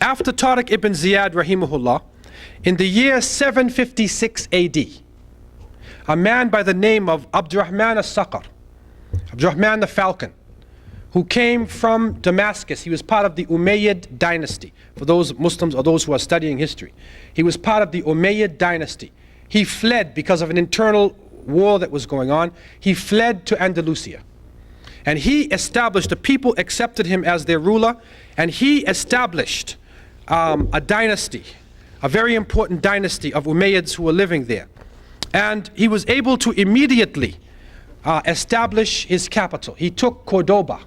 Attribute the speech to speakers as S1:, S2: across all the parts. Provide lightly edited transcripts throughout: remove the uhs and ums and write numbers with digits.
S1: after Tariq ibn Ziyad rahimahullah, in the year 756 AD, a man by the name of Abdurrahman as-Saqar, Abdurrahman the Falcon, who came from Damascus. He was part of the Umayyad dynasty. For those Muslims or those who are studying history, he was part of the Umayyad dynasty. He fled because of an internal war that was going on. He fled to Andalusia. And he established, the people accepted him as their ruler, and he established a dynasty, a very important dynasty of Umayyads who were living there. And he was able to immediately establish his capital. He took Cordoba,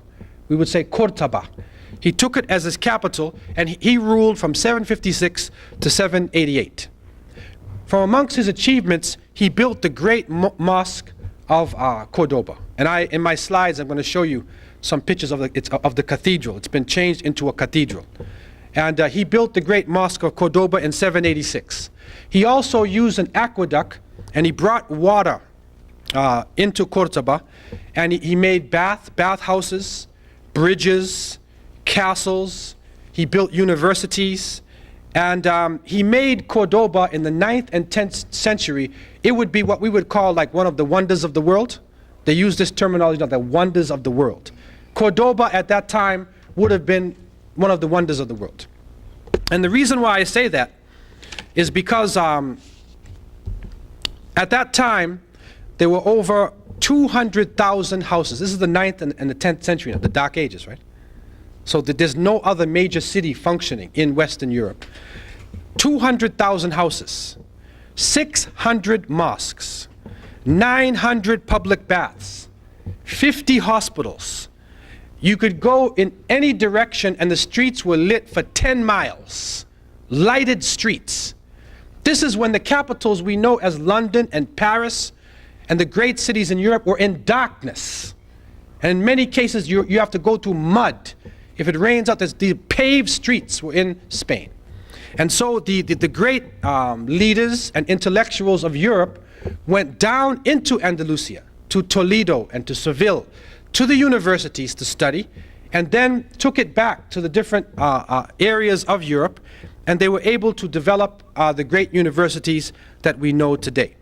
S1: we would say Cortaba. He took it as his capital, and he ruled from 756 to 788. From amongst his achievements, he built the great mosque of Cordoba. And in my slides, I'm going to show you some pictures of the cathedral. It's been changed into a cathedral. And he built the great mosque of Cordoba in 786. He also used an aqueduct, and he brought water into Cordoba, and he made bathhouses, bridges, castles. He built universities, and he made Cordoba in the 9th and 10th century. It would be what we would call like one of the wonders of the world. They use this terminology, the wonders of the world. Cordoba at that time would have been one of the wonders of the world. And the reason why I say that is because at that time there were over 200,000 houses. This is the 9th and the 10th century, the Dark Ages, right? So that there's no other major city functioning in Western Europe. 200,000 houses, 600 mosques, 900 public baths, 50 hospitals. You could go in any direction and the streets were lit for 10 miles. Lighted streets. This is when the capitals we know as London and Paris and the great cities in Europe were in darkness. And in many cases you have to go through mud. If it rains out, the paved streets were in Spain. And so the great leaders and intellectuals of Europe went down into Andalusia, to Toledo and to Seville, to the universities to study, and then took it back to the different areas of Europe, and they were able to develop the great universities that we know today.